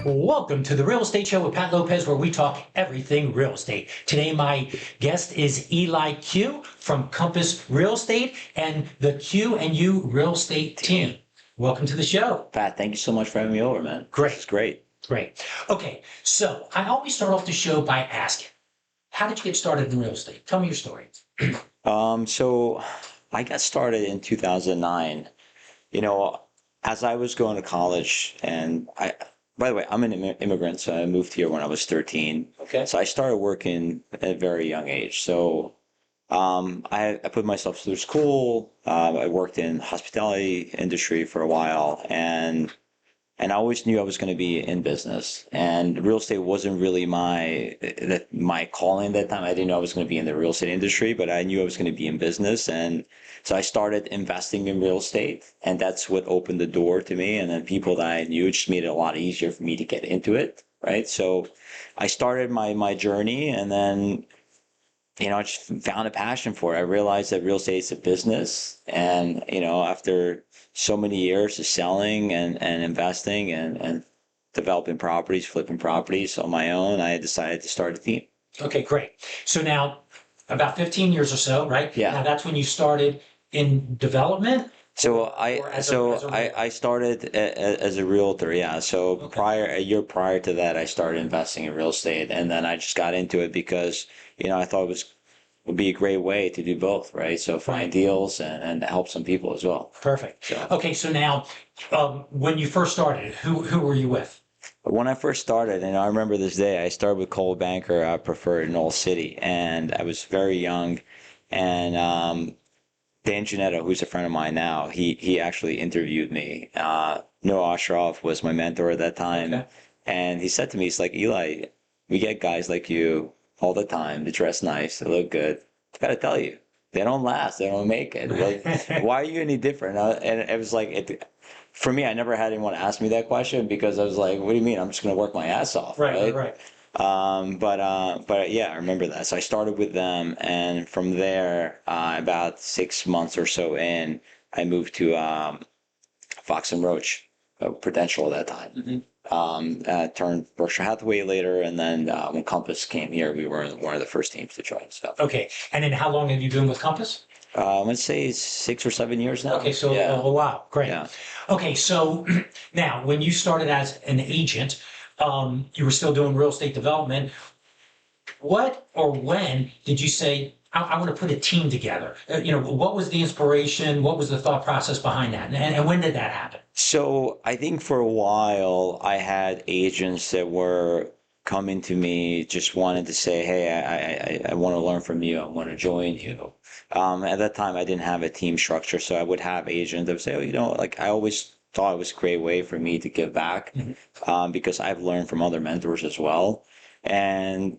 Welcome to the Real Estate Show with Pat Lopez, where we talk everything real estate. Today, my guest is Eli Q from Compass Real Estate and the Q and U Real Estate team. Welcome to the show. Pat, thank you so much for having me over, man. Great. It's great. Great. Okay, so I always start off the show by asking, how did you get started in real estate? Tell me your story. So I got started in 2009. As I was going to college, and by the way, I'm an immigrant, so I moved here when I was 13. Okay. So I started working at a very young age. So I put myself through school. I worked in hospitality industry for a while, and I always knew I was going to be in business. And real estate wasn't really my calling at that time. I didn't know I was going to be in the real estate industry, but I knew I was going to be in business. And so I started investing in real estate, and that's what opened the door to me. And then people that I knew, it just made it a lot easier for me to get into it, right? So I started my journey, and then I just found a passion for it. I realized that real estate is a business, and after so many years of selling and investing and developing properties, flipping properties on my own, I decided to start a team. Okay, great. So now, about 15 years or so, right? Yeah. Now that's when you started in development? So realtor? I started as a realtor, yeah. So Okay. a year prior to that, I started investing in real estate, and then I just got into it because I thought would be a great way to do both, right? So find Right. deals and help some people as well. Perfect. So Okay, so now, when you first started, who were you with? when I first started, and I remember this day, I started with Cold Banker Preferred in Old City, and I was very young, and Dan Janetta, who's a friend of mine now, he actually interviewed me. Noah Ostroff was my mentor at that time. Okay. And he said to me, he's like, Eli, we get guys like you all the time. They dress nice, they look good. I gotta tell you, they don't last, they don't make it. Like, why are you any different? And it was like, for me, I never had anyone ask me that question because I was like, what do you mean? I'm just gonna work my ass off, Right. But yeah, I remember that. So I started with them, and from there, about 6 months or so in, I moved to Fox and Roach, Prudential at that time. Turned Berkshire Hathaway later, and then when Compass came here, we were one of the first teams to join. So Okay, and then how long have you been with Compass? let's say 6 or 7 years now. Okay, so Yeah. wow, great. Yeah. Okay, so now when you started as an agent, you were still doing real estate development. What or when did you say, I want to put a team together? What was the inspiration? What was the thought process behind that? And when did that happen? So I think for a while I had agents that were coming to me just wanted to say, hey, I want to learn from you. I want to join you. At that time, I didn't have a team structure, so I would have agents that would say, oh, like I always thought it was a great way for me to give back, because I've learned from other mentors as well. And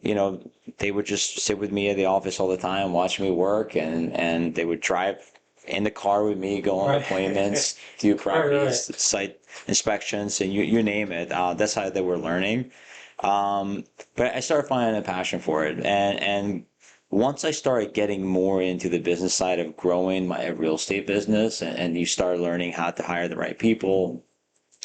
they would just sit with me at the office all the time, watch me work, and they would drive in the car with me, go on Right. appointments, do properties, Right. site inspections, and you name it. That's how they were learning. But I started finding a passion for it, and once I started getting more into the business side of growing my real estate business, and you start learning how to hire the right people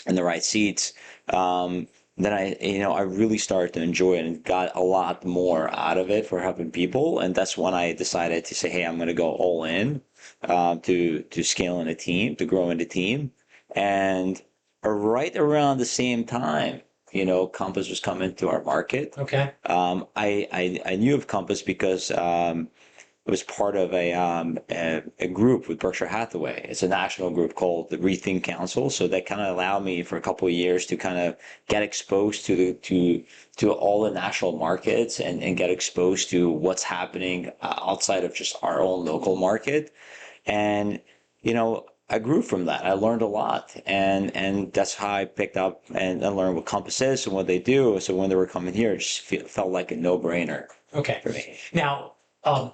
and the right seats, then I really started to enjoy it and got a lot more out of it for helping people. And that's when I decided to say, hey, I'm going to go all in, to scaling a team, to growing the team. And right around the same time, Compass was coming to our market. Okay. I knew of Compass because it was part of a group with Berkshire Hathaway. It's a national group called the Rethink Council. So that kind of allowed me for a couple of years to kind of get exposed to all the national markets and get exposed to what's happening outside of just our own local market. And I grew from that. I learned a lot, and that's how I picked up and learned what Compass is and what they do. So when they were coming here, it just felt like a no-brainer Okay. for me. Now,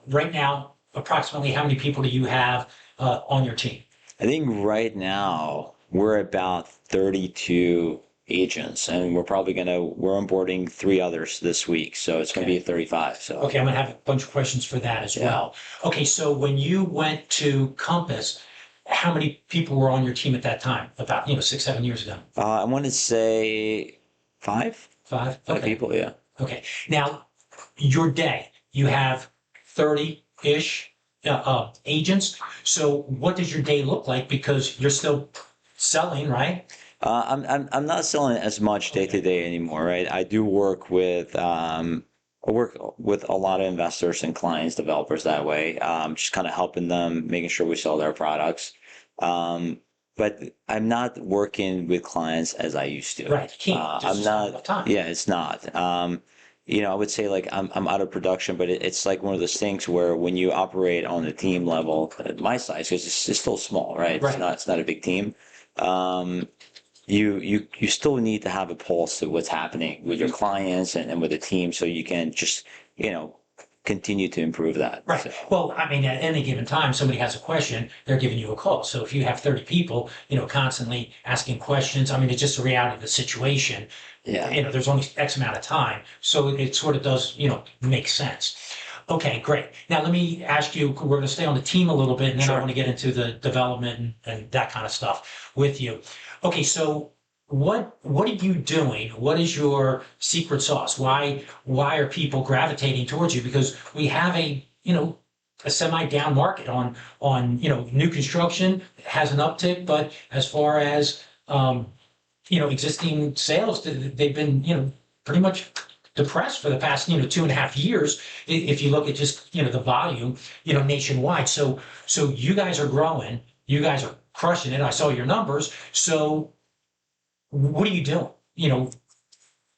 right now, approximately how many people do you have on your team? I think right now we're about 32 agents, and we're onboarding 3 others this week, so it's going to be 35. So Okay, I'm gonna have a bunch of questions for that as well. Okay, so when you went to Compass, how many people were on your team at that time? About 6, 7 years ago. I want to say five Five? five Okay. people. Yeah. Okay. Now, your day, you have 30-ish agents. So what does your day look like? Because you're still selling, right? I'm not selling as much day to day anymore, right? I work with a lot of investors and clients, developers that way, just kind of helping them, making sure we sell their products. Um, but I'm not working with clients as I used to. Right. You can't. There's I'm just not not, enough time. yeah, it's not. I would say like I'm out of production, but it's like one of those things where when you operate on a team level at my size, because it's still small, right? Right. It's not a big team. Um, you still need to have a pulse to what's happening with your clients and with the team so you can just, continue to improve that. Right. So, Well, I mean, at any given time, somebody has a question, they're giving you a call. So if you have 30 people, constantly asking questions, I mean, it's just the reality of the situation. yeah. There's only X amount of time. So it sort of does, make sense. Okay, great. Now let me ask you, we're going to stay on the team a little bit, and then I Sure. want to get into the development and that kind of stuff with you. Okay, so what are you doing? What is your secret sauce? Why are people gravitating towards you? Because we have a semi down market on new construction has an uptick, but as far as existing sales, they've been pretty much depressed for the past 2.5 years. If you look at just the volume nationwide. So you guys are growing. You guys are crushing it. I saw your numbers. So what are you doing?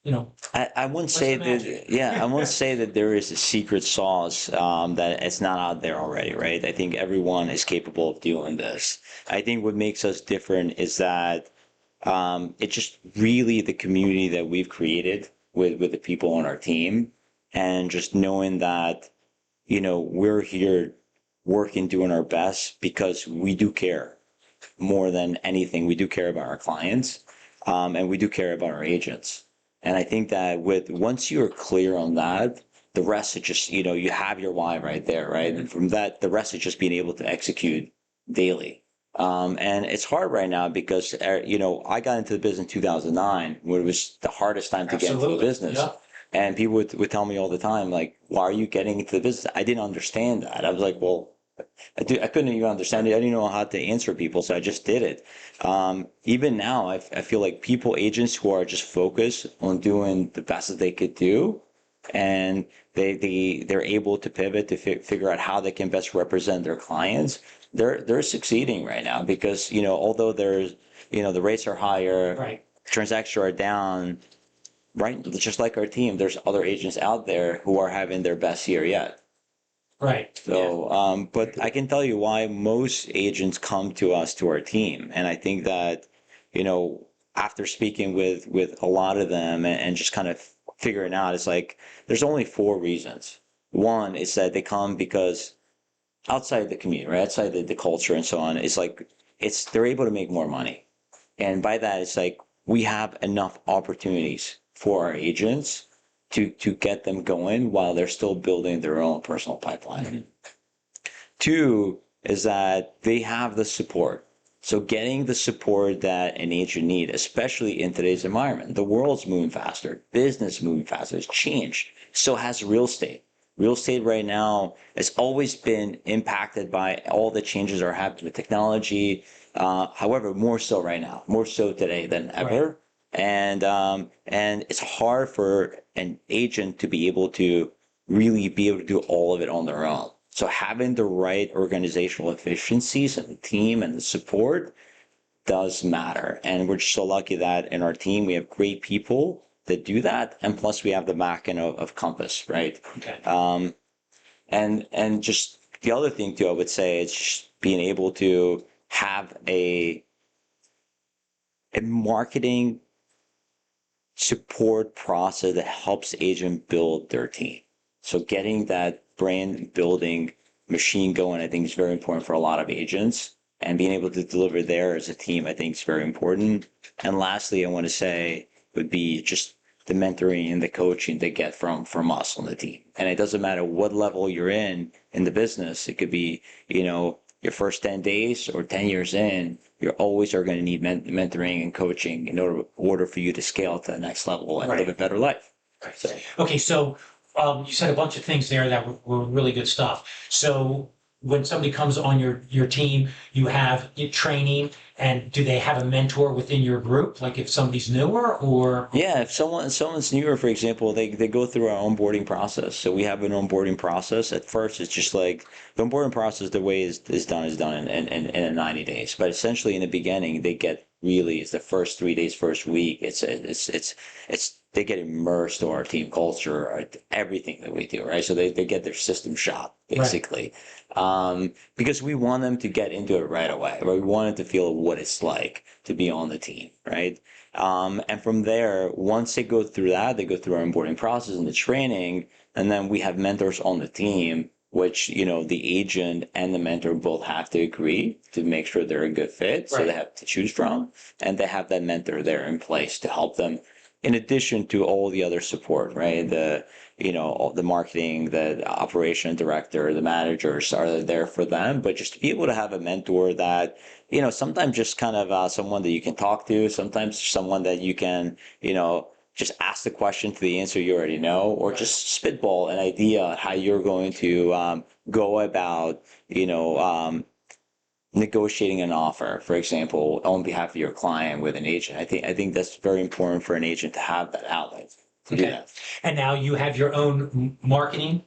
I wouldn't What's say the magic? that, yeah, I wouldn't say that there is a secret sauce that it's not out there already, right? I think everyone is capable of doing this. I think what makes us different is that it's just really the community that we've created with the people on our team, and just knowing that, we're here working, doing our best because we do care more than anything. We do care about our clients, and we do care about our agents. And I think that once you're clear on that, the rest is just, you have your why right there, right? And from that, the rest is just being able to execute daily. And it's hard right now because, I got into the business in 2009 when it was the hardest time to get into the Absolutely. business. Yeah. And people would tell me all the time, like, why are you getting into the business? I didn't understand that. I was like, well, I couldn't even understand it. I didn't know how to answer people, so I just did it. Even now, I feel like agents who are just focused on doing the best that they could do, and they're able to pivot to figure out how they can best represent their clients. They're succeeding right now because although there's the rates are higher, Right. transactions are down, right? Just like our team, there's other agents out there who are having their best year yet. Right. So, but I can tell you why most agents come to us, to our team. And I think that, after speaking with a lot of them and just kind of figuring out, it's like, there's only four reasons. One is that they come because outside the community, right? Outside the culture and so on, it's like, they're able to make more money. And by that, it's like, we have enough opportunities for our agents to get them going while they're still building their own personal pipeline. Mm-hmm. Two is that they have the support. So getting the support that an agent needs, especially in today's environment, the world's moving faster, business moving faster, it's changed. So has real estate. Real estate right now has always been impacted by all the changes that are happening with technology. However, more so right now, more so today than ever. Right. And it's hard for an agent to be able to really be able to do all of it on their own. So having the right organizational efficiencies and the team and the support does matter. And we're just so lucky that in our team, we have great people that do that. And plus we have the backing of Compass, right? Okay. And just the other thing too, I would say, it's just being able to have a marketing support process that helps agent build their team. So getting that brand building machine going, I think is very important for a lot of agents, and being able to deliver there as a team, I think is very important. And lastly, I want to say would be just the mentoring and the coaching they get from us on the team. And it doesn't matter what level you're in the business. It could be, your first 10 days or 10 years in, you always are going to need mentoring and coaching in order for you to scale to the next level and live a better life. So, Okay, so you said a bunch of things there that were really good stuff. So when somebody comes on your team, you have training, and do they have a mentor within your group? Like if somebody's newer, or yeah, if someone's newer, for example, they go through our onboarding process. So we have an onboarding process. At first, it's just like the onboarding process. The way is done in 90 days. But essentially, in the beginning, they get really it's the first 3 days, first week. It's they get immersed to our team culture, everything that we do, right? So they get their system shot basically, because we want them to get into it right away. Right? We want them to feel what it's like to be on the team, right? And from there, once they go through that, they go through our onboarding process and the training, and then we have mentors on the team, which, the agent and the mentor both have to agree to make sure they're a good fit. So they have to choose from, and they have that mentor there in place to help them in addition to all the other support, right? The marketing, the operation director, the managers are there for them, but just to be able to have a mentor that, sometimes just kind of someone that you can talk to, sometimes someone that you can, just ask the question to the answer you already know, or just spitball an idea how you're going to go about, negotiating an offer, for example, on behalf of your client with an agent. I think that's very important for an agent to have that outlet to do that. And now you have your own marketing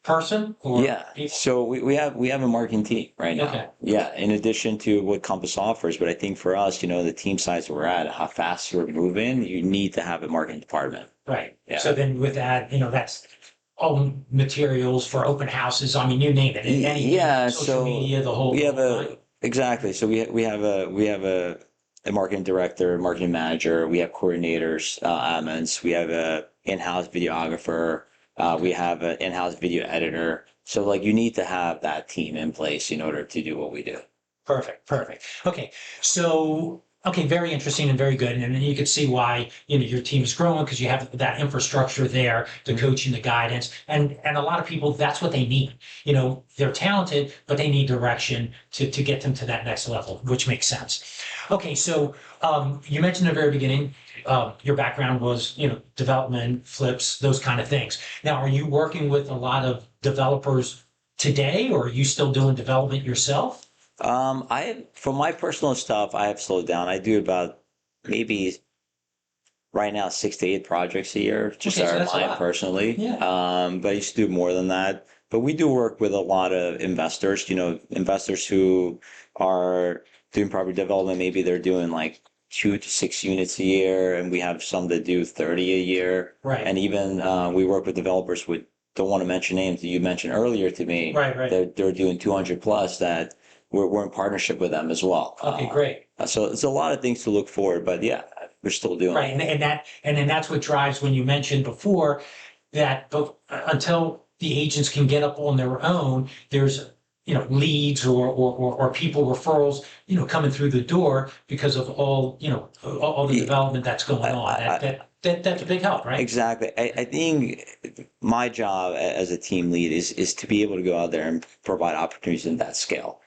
person, or Yeah. So we have a marketing team right now. Okay. Yeah. In addition to what Compass offers, but I think for us, the team size we're at, how fast we're moving, you need to have a marketing department. Right. Yeah. So then with that, that's all materials for open houses. I mean, you name it. Anything, social media, the whole. We have exactly. So we have a marketing director, marketing manager. We have coordinators, admins. We have a in-house videographer. We have an in-house video editor. So like you need to have that team in place in order to do what we do. Perfect. Okay, so very interesting and very good, and you can see why your team is growing because you have that infrastructure there, the coaching, the guidance, and a lot of people that's what they need. They're talented, but they need direction to get them to that next level, which makes sense. Okay, so you mentioned at the very beginning. Your background was, development, flips, those kind of things. Now, are you working with a lot of developers today, or are you still doing development yourself? For my personal stuff, I have slowed down. I do about maybe right now 6 to 8 projects a year, just Okay, so are that's a mine lot. personally. Yeah. But I used to do more than that. But we do work with a lot of investors, investors who are doing property development. Maybe they're doing like 2 to 6 units a year, and we have some that do 30 a year. Right. And even we work with developers with, don't want to mention names that you mentioned earlier to me. Right. They're doing 200 plus that we're in partnership with them as well. Okay, great. So it's a lot of things to look forward, but yeah, we're still doing Right, it. and then that's what drives when you mentioned before that until the agents can get up on their own, there's leads or people referrals coming through the door because of all the development that's going on. That's a big help, right? Exactly. I think my job as a team lead is to be able to go out there and provide opportunities in that scale.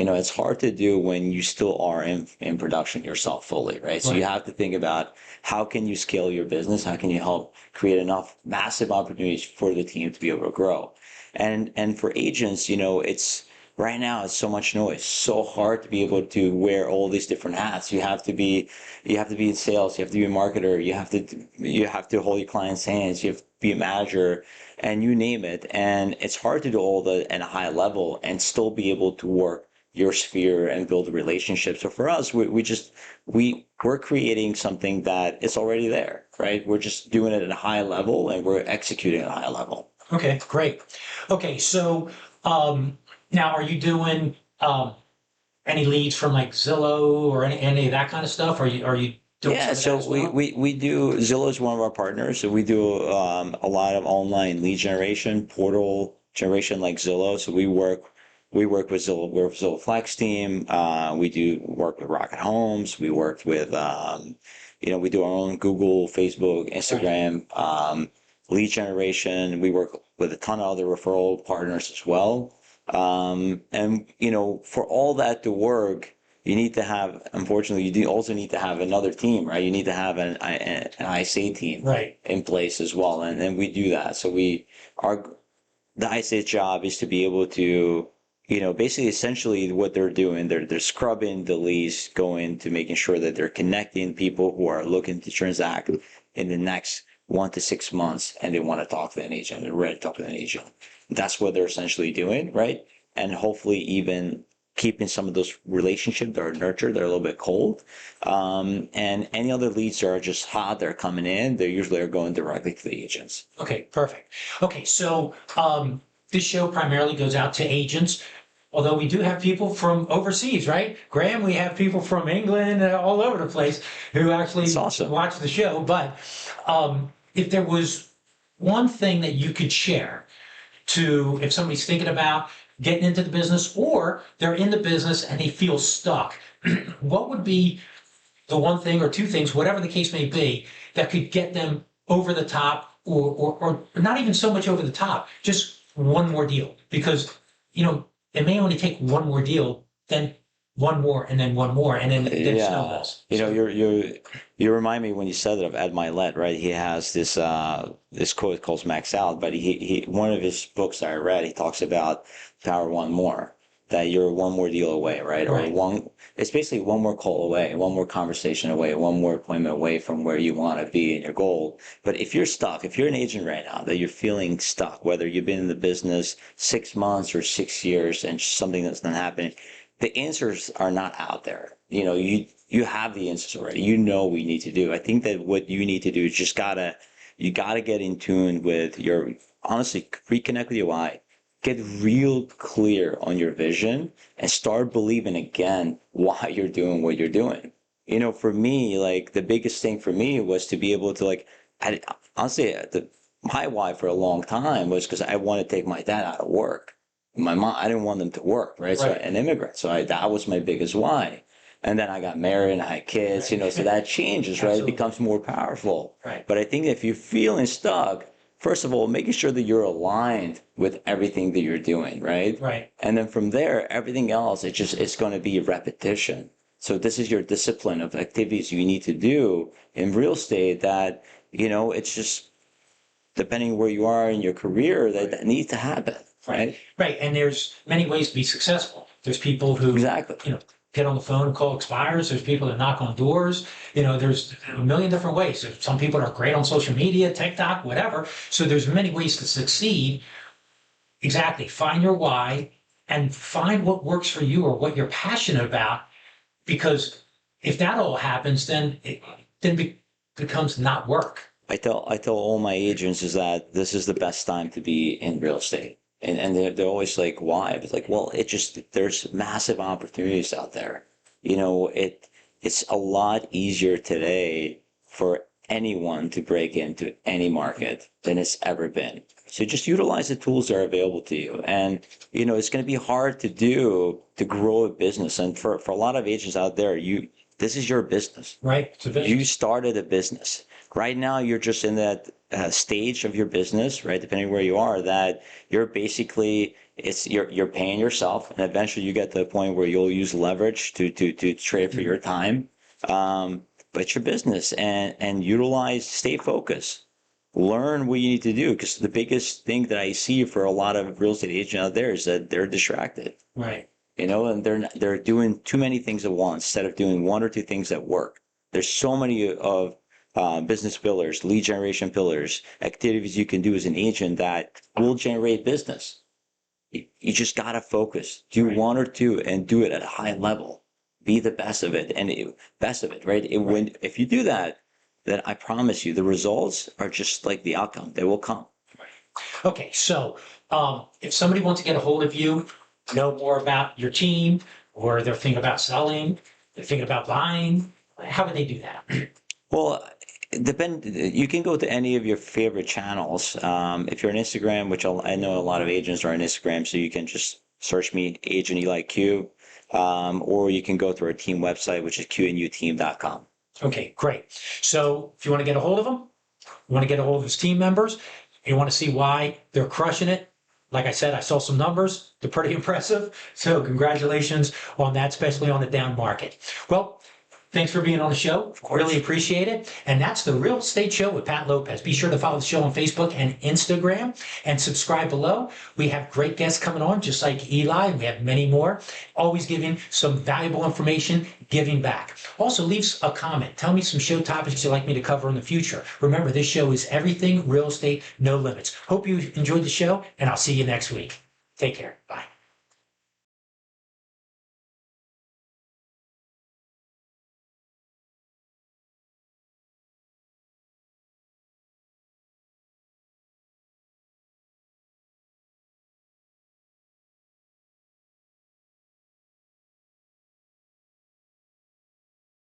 It's hard to do when you still are in production yourself fully, right? So you have to think about how can you scale your business? How can you help create enough massive opportunities for the team to be able to grow? And for agents, it's right now it's so much noise, so hard to be able to wear all these different hats. You have to be in sales, you have to be a marketer, you have to hold your clients' hands, you have to be a manager, and you name it. And it's hard to do all that at a high level and still be able to work your sphere and build a relationship. So for us, we're creating something that is already there, right? We're just doing it at a high level and we're executing at a high level. Okay, great. Okay, so now are you doing any leads from like Zillow or any of that kind of stuff? Are you doing Yeah, some of that so as well? we do, Zillow is one of our partners. So we do a lot of online lead generation, portal generation like Zillow. So we work with Zillow, we're with Zillow Flex team. We do work with Rocket Homes. We work with, we do our own Google, Facebook, Instagram, lead generation. We work with a ton of other referral partners as well. And, for all that to work, you need to have, unfortunately, also need to have another team, right? You need to have an ISA team Right. in place as well. And we do that. So the ISA job is to be able to, basically essentially what they're doing, they're scrubbing the leads, going to making sure that they're connecting people who are looking to transact in the next 1 to 6 months, and they want to talk to an agent. They're ready to talk to an agent. That's what they're essentially doing, right? And hopefully even keeping some of those relationships that are nurtured, they're a little bit cold. And any other leads that are just hot, they're coming in, they usually are going directly to the agents. Okay, perfect. Okay, so this show primarily goes out to agents, although we do have people from overseas, right? Graham, we have people from England, all over the place who actually That's awesome. watch the show. But if there was one thing that you could share to, if somebody's thinking about getting into the business or they're in the business and they feel stuck, what would be the one thing or two things, whatever the case may be, that could get them over the top, or not even so much over the top, just one more deal? Because, it may only take one more deal, then one more, and then one more, and then it Yeah, snowballs. you remind me when you said it of Ed Milet, right? He has this quote called "Max Out," but he one of his books that I read, he talks about power one more, that you're one more deal away, right? Right. Or it's basically one more call away, one more conversation away, one more appointment away from where you want to be in your goal. But if you're stuck, if you're an agent right now that you're feeling stuck, whether you've been in the business 6 months or 6 years and something that's not happening, the answers are not out there. You have the answers already. You know what you need to do. I think that what you need to do is you gotta get in tune with honestly, reconnect with your why. Get real clear on your vision and start believing again why you're doing what you're doing. For me, like the biggest thing for me was to be able to honestly, my why for a long time was because I want to take my dad out of work. My mom, I didn't want them to work, right? So Right. an immigrant. So that was my biggest why. And then I got married and I had kids, so that changes, right? It Absolutely. becomes more powerful. Right. But I think if you're feeling stuck, first of all, making sure that you're aligned with everything that you're doing, right? Right. And then from there, everything else, it's going to be repetition. So this is your discipline of activities you need to do in real estate that, it's just depending where you are in your career that needs to happen, right? Right. And there's many ways to be successful. There's people who, Exactly. get on the phone and call expires. There's people that knock on doors. There's a million different ways. Some people are great on social media, TikTok, whatever. So there's many ways to succeed. Exactly. Find your why and find what works for you or what you're passionate about. Because if that all happens, then becomes not work. I tell all my agents is that this is the best time to be in real estate. And they're always like, why? It's like, well, there's massive opportunities out there. It's a lot easier today for anyone to break into any market than it's ever been. So just utilize the tools that are available to you. And, it's going to be hard to grow a business. And for a lot of agents out there, this is your business. Right. It's a business. You started a business. Right now, you're just in that stage of your business, right? Depending where you are, that you're basically you're paying yourself, and eventually you get to a point where you'll use leverage to trade for your time. But it's your business, and stay focused, learn what you need to do, because the biggest thing that I see for a lot of real estate agents out there is that they're distracted. Right. And they're doing too many things at once instead of doing one or two things that work. There's so many of business pillars, lead generation pillars, activities you can do as an agent that will generate business. You just got to focus. Do Right. one or two and do it at a high level. Be the best of it, right? If you do that, then I promise you the results are just like the outcome. They will come. Okay, so if somebody wants to get a hold of you, know more about your team, or they're thinking about selling, they're thinking about buying, how would they do that? Well, you can go to any of your favorite channels. If you're on Instagram, which I know a lot of agents are on Instagram, so you can just search me, Agent Eli Q, or you can go to our team website, which is qnuteam.com. Okay, great. So if you want to get a hold of him, you want to get a hold of his team members, you want to see why they're crushing it, Like I said, I saw some numbers. They're pretty impressive. So congratulations on that, especially on the down market. Well, thanks for being on the show. Really appreciate it. And that's the Real Estate Show with Pat Lopez. Be sure to follow the show on Facebook and Instagram and subscribe below. We have great guests coming on, just like Eli. We have many more. Always giving some valuable information, giving back. Also, leave a comment. Tell me some show topics you'd like me to cover in the future. Remember, this show is everything real estate, no limits. Hope you enjoyed the show, and I'll see you next week. Take care. Bye.